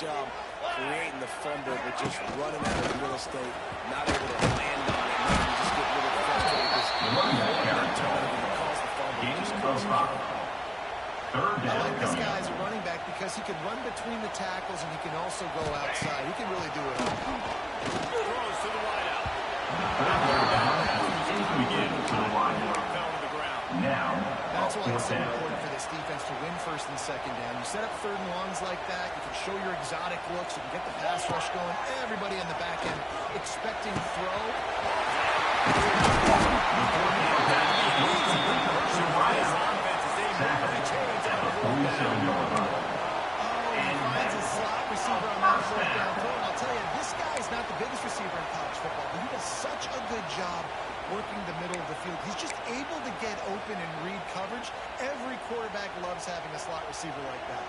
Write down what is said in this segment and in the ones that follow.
job creating the fumble, but just running out of real estate, not able to land on it. Maybe you just get really frustrated because that turnover caused the fumble. Just I like this guy as a running back because he can run between the tackles and he can also go outside. He can really do it all. Throws to the wideout. That's why it's so important for this defense to win first and second down. You set up third and longs like that. You can show your exotic looks. You can get the pass rush going. Everybody on the back end expecting throw. I'll tell you, this guy is not the biggest receiver in college football, but he does such a good job working the middle of the field. He's just able to get open and read coverage. Every quarterback loves having a slot receiver like that.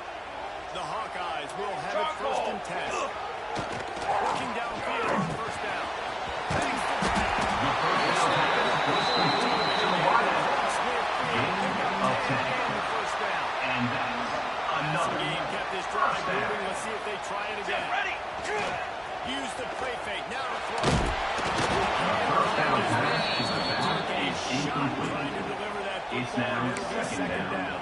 The Hawkeyes will have it first and 10. Working downfield on first down. Kept this drive moving. Let's see if they try it again. Use the play fake. Now to throw. It's now second down.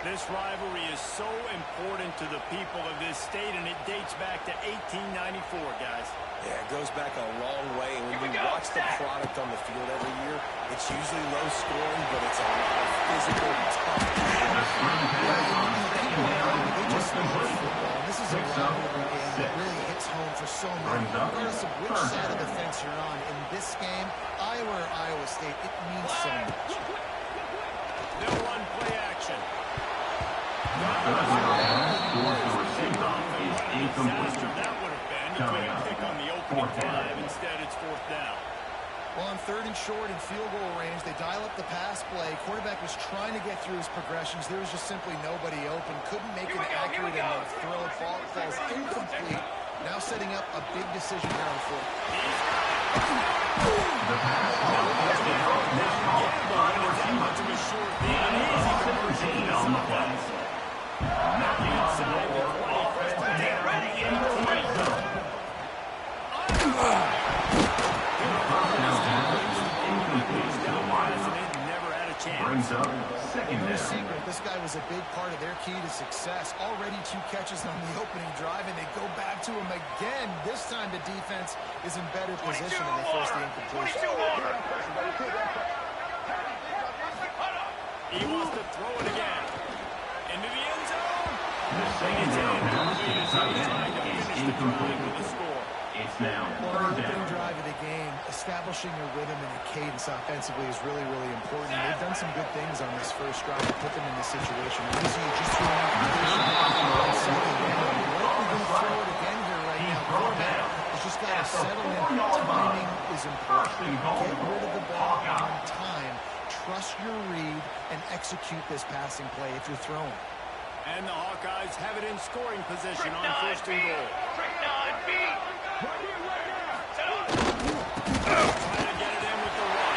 This rivalry is so important to the people of this state, and it dates back to 1894, guys. Yeah, it goes back a long way. And when you watch the product on the field every year, it's usually low scoring, but it's a lot of physical and tough. This is a rivalry game that really hits home for so many. Regardless of which side of the fence you're on, in this game, Iowa or Iowa State, it means so much. They'll run play action. That would have been to pick on the opening drive. Instead, it's fourth down. Well, on third and short in field goal range, they dial up the pass play. Quarterback was trying to get through his progressions. There was just simply nobody open. Couldn't make it accurate, and the throw falls incomplete. Now setting up a big decision here on fourth. The pass on the play. Get ready in the red zone. Brings up second down. No secret, this guy was a big part of their key to success. Already 2 catches on the opening drive, and they go back to him again. This time the defense is in better position, and they force the incompletion. He wants to throw it again. Into the end zone. The second down pass to the tight end is incomplete. It's now third down. Opening drive of the game, establishing a rhythm and a cadence offensively is really, really important. And they've done some good things on this first drive to put them in this situation. You see just threw an incompletion on second down. You're likely going to throw it again here right now. Quarterback has just got to settle in. Timing is important. Get rid of the ball on time. Trust your read and execute this passing play if you're throwing. And the Hawkeyes have it in scoring position on first and goal. Trying to get it in with the run.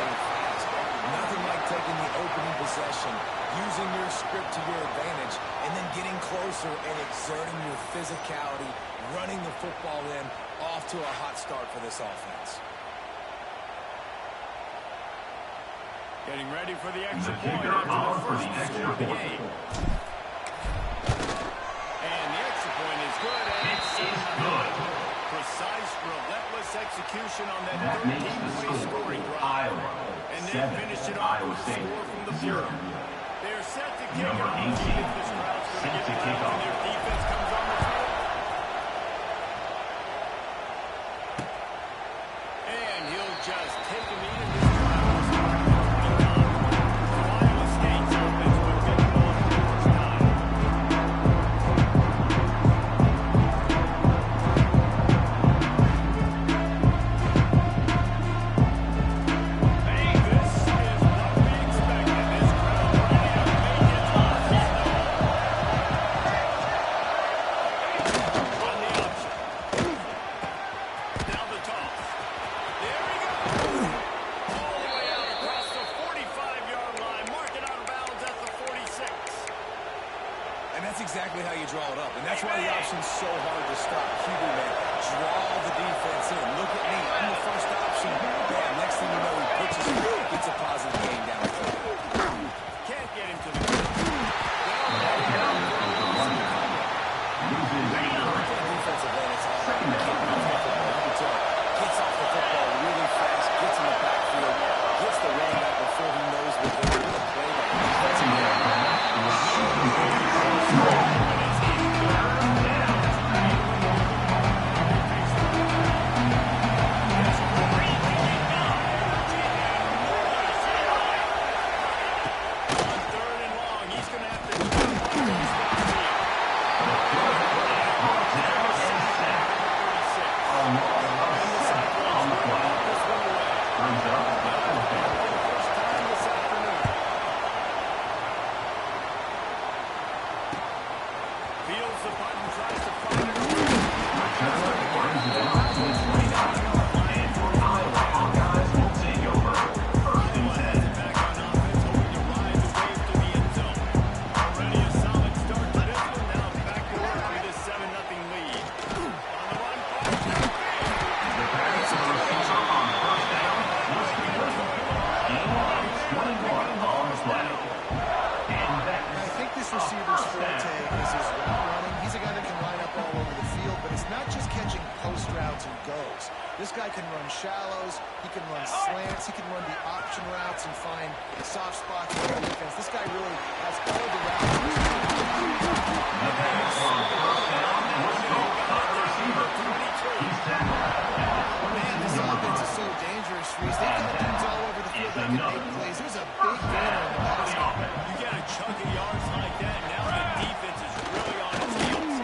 Nothing like taking the opening possession, using your script to your advantage, and then getting closer and exerting your physicality, running the football in, off to a hot start for this offense. Getting ready for the extra The point. kicker out for the extra point. And the extra point is good. It is good. Precise, relentless execution on that That makes the 13-play score scoring drive. Iowa And then 7, finish it off Iowa with a State score from the 0. field. They're set to kick Number off. 18 This crowd's going set to to get kick loud off. when their defense comes on the field. And he'll just take him in this drive. Iowa State's offense would get the ball for the first time. Hey, this is what we expected. This crowd ready to make it. And that's exactly how you draw it up. And that's why the option's so hard to stop. QB, man, draw the defense in. Look at me. I'm the first option. Bam, next thing you know, he pitches it, gets a positive gain down the field. Can't get him to the defensive end, it's all right. You can't move the football. You can tell. Gets off the football really fast, gets in the backfield, gets the running back before he knows what they're going to play. Defensive end. This guy can run shallows, he can run slants, he can run the option routes and find soft spots in the defense. This guy really has all the routes. Man, this offense is so dangerous, Reese. They've got dudes all over the field that can make plays. There's a big gainer in the basket. You get a chunk of yards like that, now the defense is really on its heels.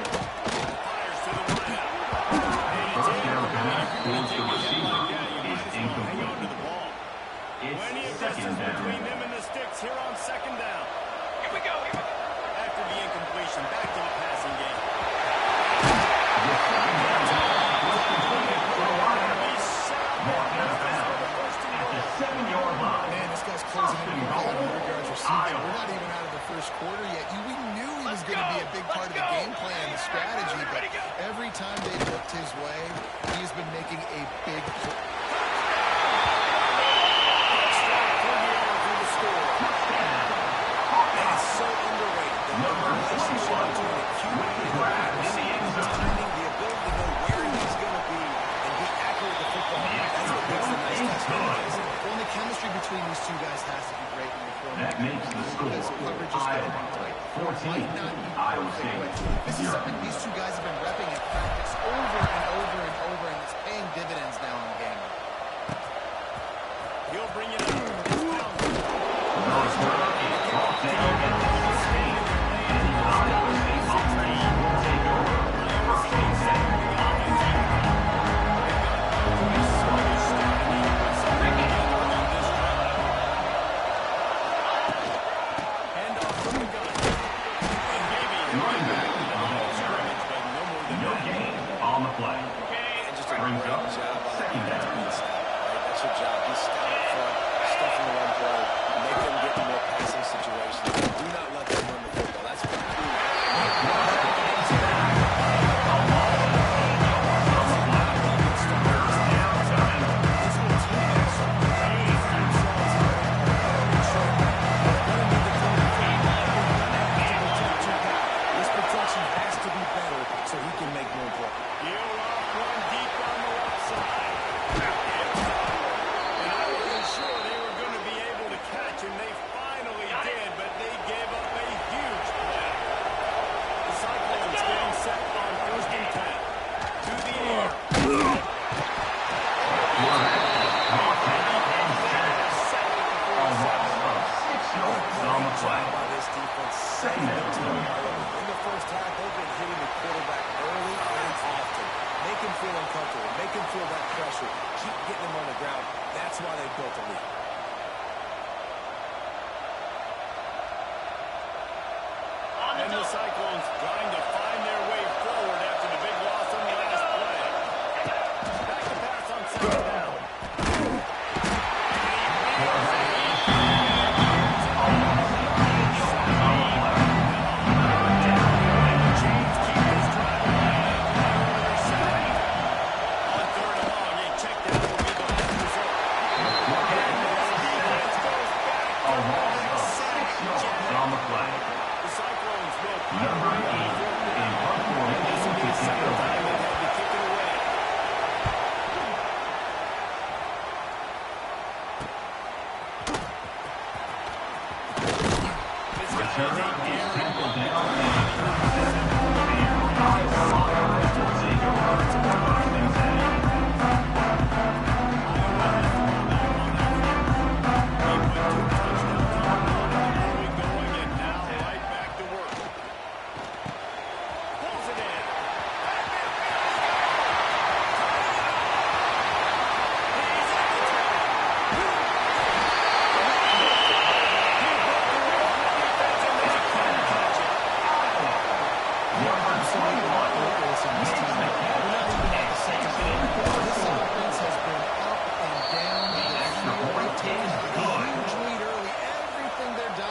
Fires to the wideout. Plenty of distance between them and the sticks here on second down. Here we go. After the incompletion, back to the passing game. Man, this guy's closing in on 100 yards receiving. We're not even out of the first quarter yet. We knew he was going to be a big part of the game plan, the strategy, but every time they looked his way, he's been making a big play. So underrated. The relationship between the QB and the wide receiver, the timing, the ability to know where he's going to be and be accurate with the football. That's what makes the nice touchdown. Well, the chemistry between these two guys has to be great when you're throwing. That makes the score coverage is going to be tight. Might not be perfect, but this is something these two guys have been repping in practice over and over and over, and it's paying dividends now in the game. He'll bring it up. And the Cyclones trying to find their way forward after the big loss on the last play. Back to pass on second down. Number 8 in punt formation to kick it away. Return is tackled down and intercepted. And Kyle Sloter will take over on things ahead.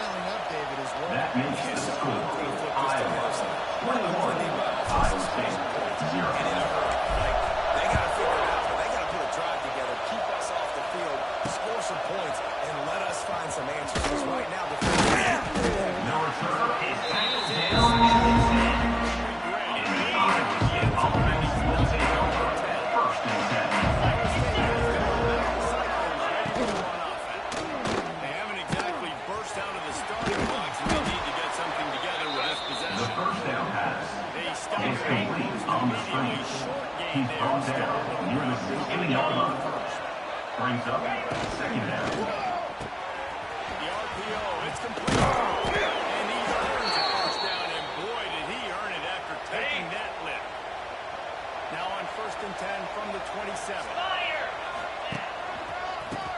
That makes the score Iowa 21, Iowa State 0. They got to figure it out. They got to put a drive together, keep us off the field, score some points, and let us find some answers. Because right now, the The return is tackled down at the 10. And the Iowa offense will take over. First and 10. They haven't exactly burst out of the starting blocks, and they need to get something together with this possession. The first down pass is complete on the screen. He's brought down near the 60-yard line. Brings up second down. The RPO, it's complete. And he earns a first down, and boy, did he earn it after taking that lift. Now on first and 10 from the 27.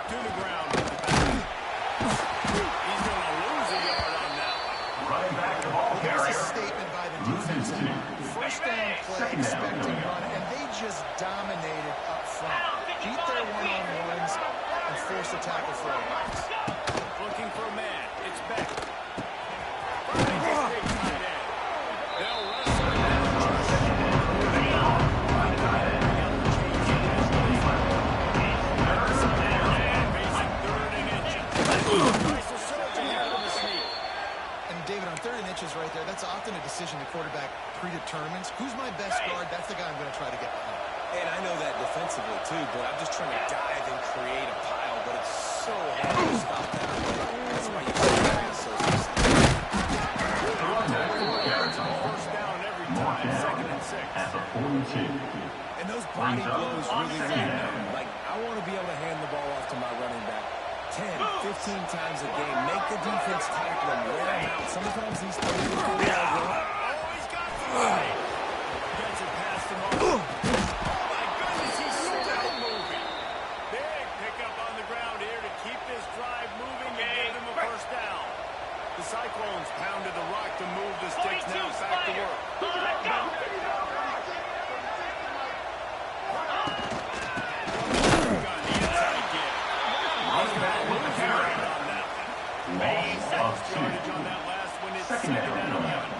To the ground with the back. He's going to lose a yard on that one. Running back the ball Here's a carrier. statement by the Loses defense. two. First down play, Second down. expecting run, and they just dominated up front. Beat their one-on-ones and force a tackle for a loss. Looking for a man. It's Beck. Burning his big tight end. They'll wrestle. Facing third and inches. Tries to surge ahead of the sneak. And David, on third and inches right there, that's often a decision the quarterback predetermines. Who's my best guard? That's the guy I'm going to try to get behind. And I know that defensively, too, but I'm just trying to dive and create a pile, but it's so hard to stop that. That's why you see that so First down every time. Second and 6. At the 42. And those body blows really lead them. Like, I want to be able to hand the ball off to my running back 10, 15 times a game. Make the defense tackle him, wear him out. Sometimes these things just go well. Oh, he's got somebody. Gets it past him all. Oh, my goodness, he's still moving. Big pickup on the ground here to keep this drive moving and give them a first down. The Cyclones pounded the rock to move the sticks. Now back to work. Got the inside kick. Running back with the carry. Loss of 2. Yardage on that last one. It's Second down. 11.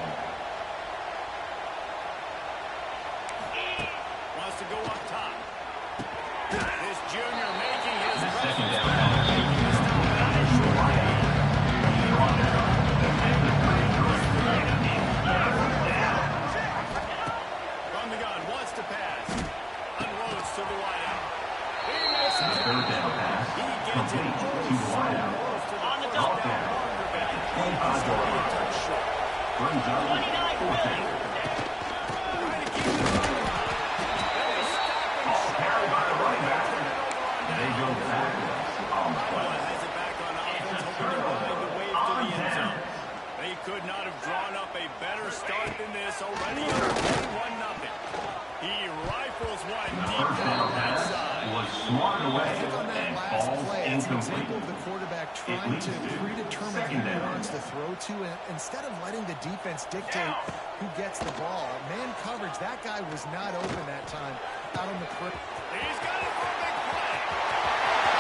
Wants to go up top. This junior making his Second presence. down. From the gun, wants to pass. Unloads to the wideout. He misses. Third down pass. He gets it Complete to the so wideout. close to the Brought first down. down. Brings up fourth down. Carried by the running back. They go backwards on the play. Has it back on offense, hoping to find the way to the end zone. They could not have drawn up a better start than this, already up 21-0. He rifles one deep First down down the right pass side. was swatted away I think on that and last falls play, it's an incomplete. example of the quarterback trying to predetermine who he wants to throw to, and instead of letting the defense dictate who gets the ball. Man coverage, that guy was not open that time out on the perimeter. He's got it for a big play.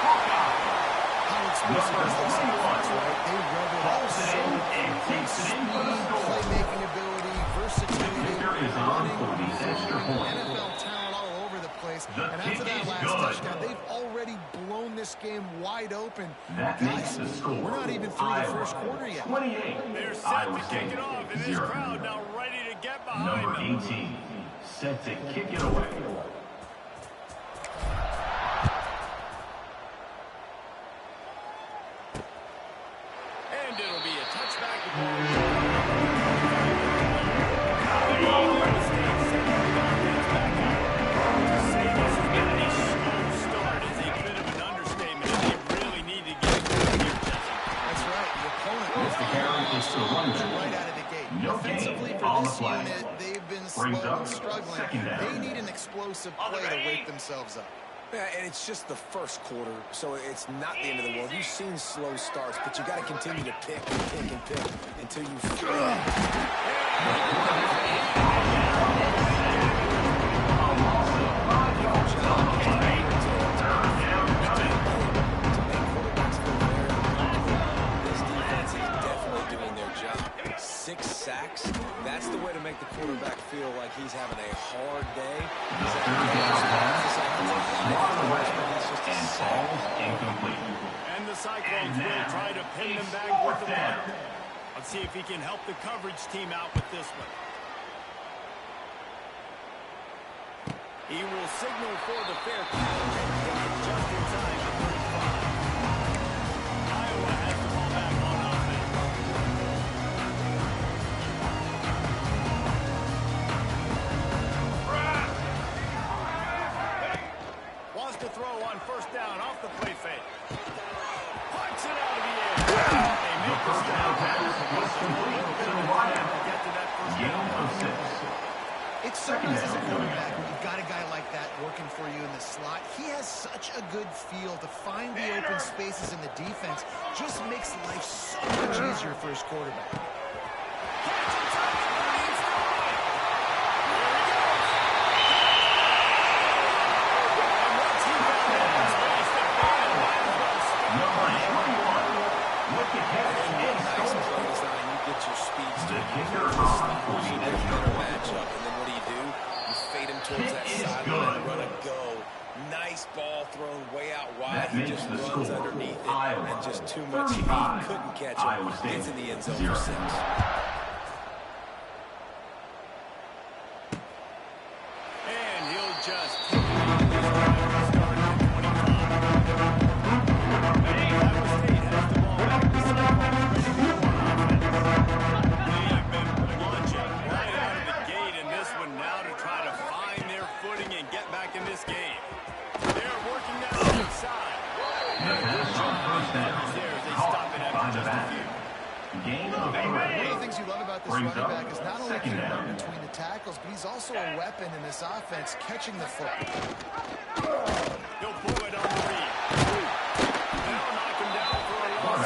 How explosive is this offense, right? They rev it up so and takes it in for the score. playmaking ability, versatility, Victor is on for the extra point. NFL talent all over the place. points. The And kick after that is last good. touchdown, they've already blown this game wide open. That makes Guys, the score. we're not even through the first quarter yet. 28. They're set Iowa to State kick it off, and this 0. crowd now ready to get behind Number them. 18, set to kick it away. And it'll be a touchback ball. Say this has been a slow start is a bit of an understatement, and they really need to get it going here, Jesse. That's right. The opponent It's the carry is to one back. right out of the gate. No Offensively gain for on the this play. unit, they've been Brings slow up and struggling. second down. They need an explosive play to wake themselves up. Yeah, and it's just the first quarter, so it's not the end of the world. You've seen slow starts, but you got to continue to pick and pick and pick until you feel This defense is definitely doing their job. 6 sacks, that's the way to make the quarterback feel like he's having a hard day. He's having a Swatted away and falls incomplete. And the Cyclones will try to pin them back with the ball. Let's see if he can help the coverage team out with this one. He will signal for the fair catch and get it just in time at 35. Iowa has the ball back on offense. Wants to throw on first down off the play fake. Punts it out of the air. They The make the first down stop. pass was complete to the wideout. Get to that first Gain down. of 6. It's so Second nice as a down coming quarterback up. when you've got a guy like that working for you in the slot. He has such a good feel to find the open spaces in the defense. Just makes life so much easier for his quarterback. Number 21 with the catch and nice score. play design. You get your speeds The to kicker on for the better extra. matchup, and then what do? You fade him towards that Kick is sideline, good. run a go. Nice ball thrown way out wide. That He makes just the runs score. underneath it, Iowa, and just too much speed. 35. Couldn't catch Iowa him. State, Gets in the end zone 0. for 6. And he'll just take it out of this drive starting at 25. Iowa State has the ball back. The Cyclones ready to go on offense. They have been launching right out of the gate in this one now to try to find their footing and get back in this game. They're working that right side. The pass on first down. There as they Caught stop it by after the just a back. few. Gain of One of the 3. things you love about this Brings running up back is not only second can he down. run between the tackles, but he's also a weapon in this offense, catching the football. He'll pull it on the read. They'll knock him down for a loss.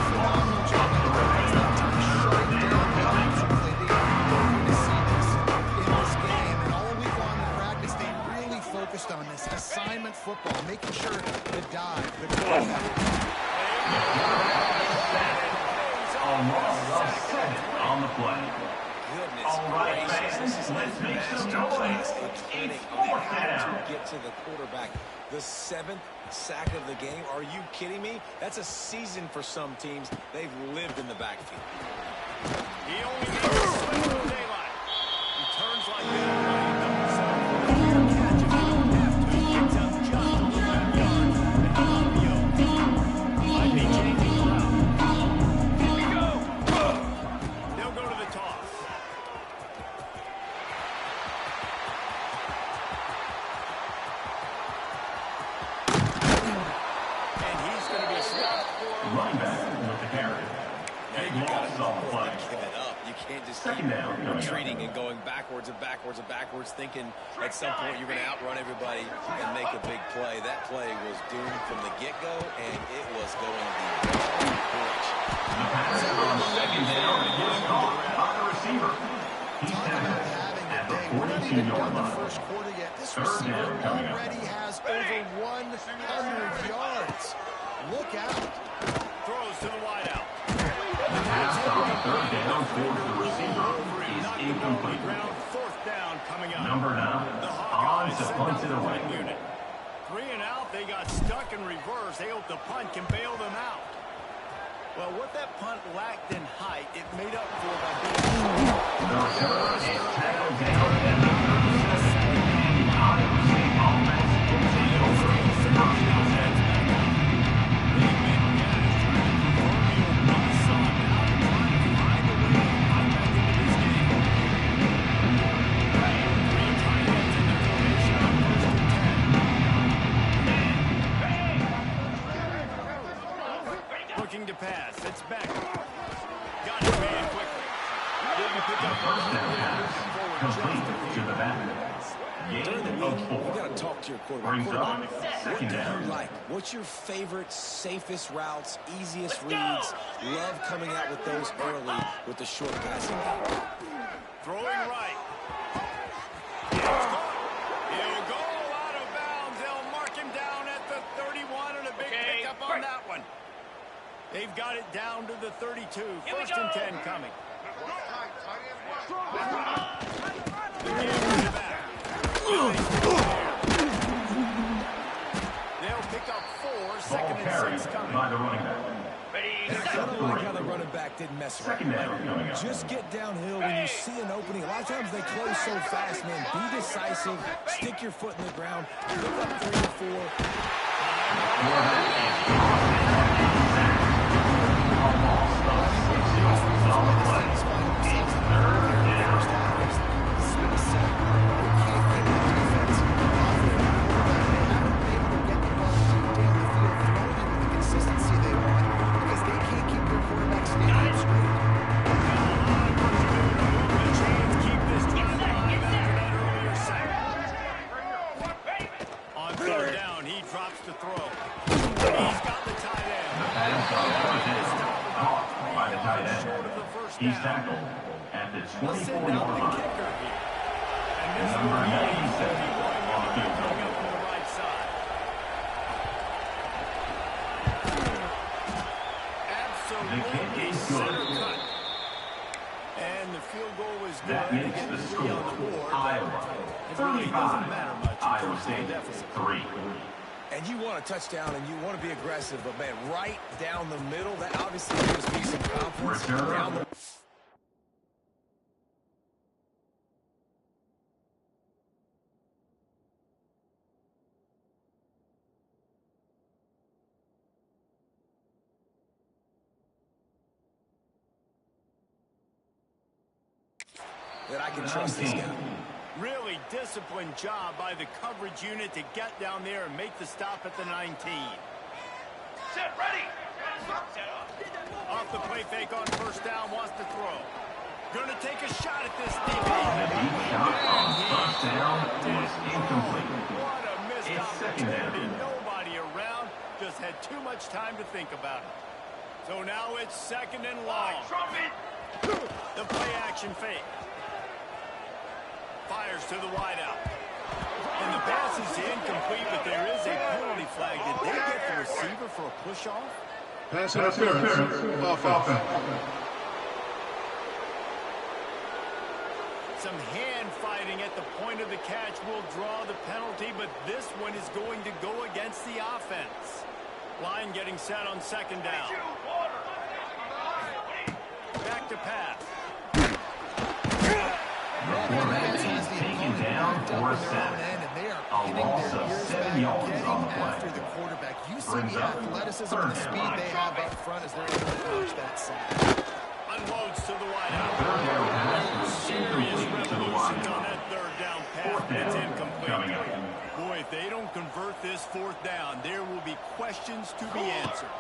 Phenomenal job by the defense that time, shutting down the offensive play. They are going to see this in this game. And all week long in practice, they really focused on this assignment football, making sure the dive, the Almost 7 on the play. Goodness All right, gracious, fans, this is let's a make some masterclass noise. in It's planning fourth on how down. to get to the quarterback. The 7th sack of the game. Are you kidding me? That's a season for some teams. They've lived in the backfield. He only needs a swing from daylight. He turns like that. He doubles himself for a fair catch. If he don't have to, he gets up just over that yard. And Fabio might be changing around. Here we go. They'll go to the toss. And he's going to be stopped for a Running back with the carry. Big loss on the play. Give it up. You can't just Second keep down coming up. retreating and going backwards and backwards and backwards, thinking at some point you're going to outrun everybody and make a big play. That play was doomed from the get-go, and it was going the wrong direction. The pass on second down was caught by the receiver. He's Talk about tackled having a at the day. We're not even 42-yard done the line. first quarter yet. This Third receiver down coming up. already has over 100 yards. Look out. throws to the wideout. The pass on third down towards the receiver is Knocked him over the incomplete. ground. Fourth down coming up. Number 9 The on on guys to send punt out it the away. punt unit. 3 and out, they got stuck in reverse. They hope the punt can bail them out. Well, what that punt lacked in height, it made up for by being The return is tackled down at the 37, and the Iowa State offense takes over. First and 10. They've been guys trying to proverbial buzzsaw now to try to find a way to fight back into this game. 3 tight ends in the formation on first and 10. Looking to pass. It's back. Got his man quickly. Didn't pick up First down pass complete to the back. During the Gain week, of you 4. got to talk to your quarterback. Brings up What second do you down. like? What's your favorite, safest routes, easiest reads? Love coming out with those early with the short passing game. Throwing right. It's caught. He'll go out of bounds. They'll mark him down at the 31 and a big pickup on that one. They've got it down to the 32. First and 10 coming. The game is back. They'll pick up 4. Second Ball and carried 6 coming. by the running back. I don't like how the running back didn't mess around. Second down coming up. Just get downhill when you see an opening. A lot of times they close so fast, man. Be decisive. Stick your foot in the ground. Pick up 3 or 4. Keep this drive alive after that earlier sack. On third down, he drops to throw. He's got the tight end. Caught by the tight Short end. of the first He's down. tackled at the They'll send out 24-yard the line. kicker here. And this Number will be 97 going on the field goal. coming up from the right side. The kick Absolutely is center good. cut. And the field goal is good. That makes Again, the 3 score on the board. Iowa It really doesn't 35, matter much. Iowa State Deficit. 3. And you want a touchdown and you want to be aggressive, but man, right down the middle, that obviously gives me some confidence. Return. Down the that I can trust this guy. Really disciplined job by the coverage unit to get down there and make the stop at the 19. Set, ready. Off the play fake on first down, wants to throw. Gonna take a shot at this DB. The deep shot on first down was incomplete. What a missed It's second opportunity. down. Nobody around, just had too much time to think about it. So now it's second and long. The play action fake. Fires to the wideout. And the pass is incomplete, but there is a penalty flag. Did they get the receiver for a push-off? Pass interference. Offense. Some hand fighting at the point of the catch will draw the penalty, but this one is going to go against the offense. Line getting set on second down. Back to pass. Quarterback is taken down for a sack. A loss of 7 yards on the After the play. quarterback, you see Brings the up athleticism third and the down. speed they have up front as they're able to coach that sack. Unloads to the wideout. Third down pass was Serious incomplete to the revolutions on wide. that third down pass, Fourth but it's down incomplete. coming up. Boy, if they don't convert this fourth down, there will be questions to be answered.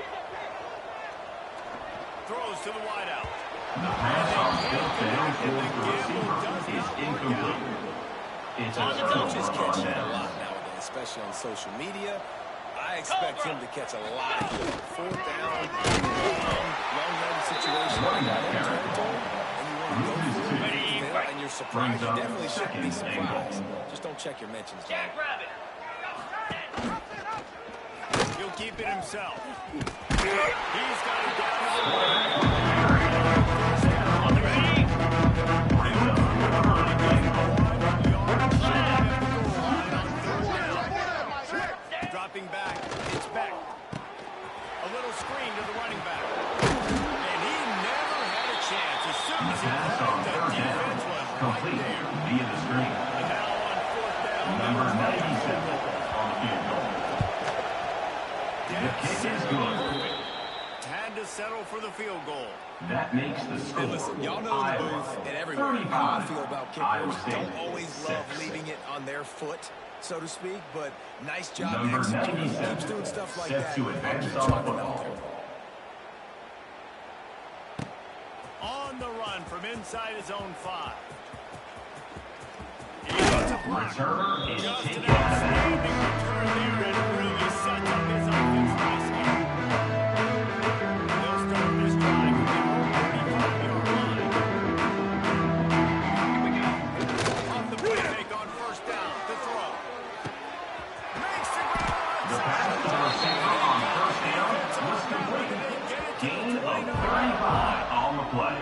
Throws to the wideout. The pass on fifth down towards the receiver is incomplete. It's a Coaches turnover catch on him a down. lot nowadays, especially on social media. I expect him to catch a lot of them. Fourth down, long yardage situation, Running back long carry. territory, and you want to go Loses for two. it, and you're surprised. Brings You up definitely shouldn't be second and surprised. goal. Just don't check your mentions, dog. He'll keep it himself. He's got it down to the line. Ready? They'll convert again. 1 yard shy of the goal line. for the field goal. That makes the score. And listen, y'all know the booth and everyone how I feel about kickers. Don't always love leaving it on their foot, so to speak, but nice job Number executing. 97 Keeps doing stuff like set that. to advance Keep on the chucking out football. there. On the run from inside his own 5. He gets a block. Returner is Just taken an out of outstanding bounds. return there, and it really sets up his offense nicely. They'll start this drive with their own 35-yard line. Off the play fake on first down to throw. Makes the grab. The pass to the receiver on first down was complete. Gain of 35 on the play.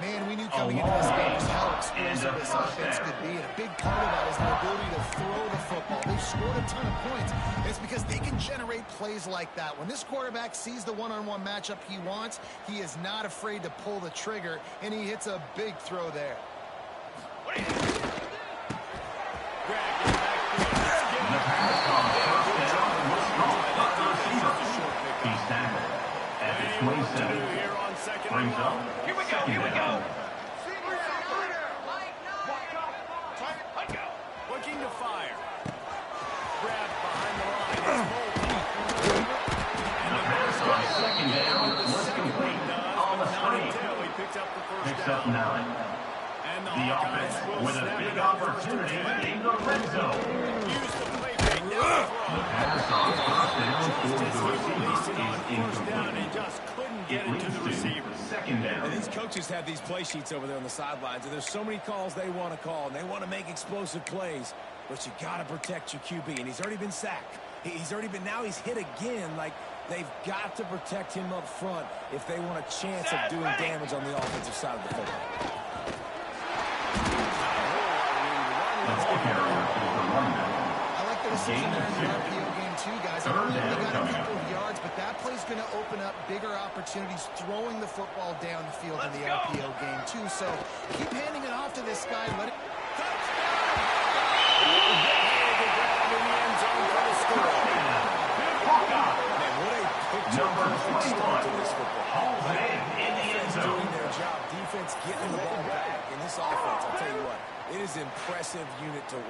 Man, we knew coming into this game just how explosive this offense could be, and a big part of that is their ability to throw the football. They've scored a ton of points, and it's because they can generate plays like that. When this quarterback sees the one-on-one matchup he wants, he is not afraid to pull the trigger, and he hits a big throw there. The pass on first down was caught by the receiver. He's tackled at the 27. Here on second and Brings up long. second down. Looking to fire. Grabbed behind the line. It's The pass on second down was complete on the screen. He picked up the first Picks down. up 9. And The offense with a big opportunity in the red zone. Use the play fake now to throw. The pass on first down for the Released receiver it on is first down and incomplete. just couldn't It get it to leads the to receiver. second down. And these coaches have these play sheets over there on the sidelines, and there's so many calls they want to call, and they want to make explosive plays, but you got to protect your QB, and he's already been sacked. He's already been, now he's hit again. Like, they've got to protect him up front if they want a chance of doing damage on the offensive side of the football. The ball carrier is the running back. I like the decision there in the RPO game too, guys. I know Third they down got a coming couple up. of yards, but that play's going to open up bigger opportunities throwing the football down the field in the RPO game too. So keep handing it off to this guy. Let it. Man, what a picture Number perfect start to 21. this football. Hauls it in the end Offense zone. doing their job. Defense getting the ball back. In this offense, I'll tell you what, it is impressive unit to watch.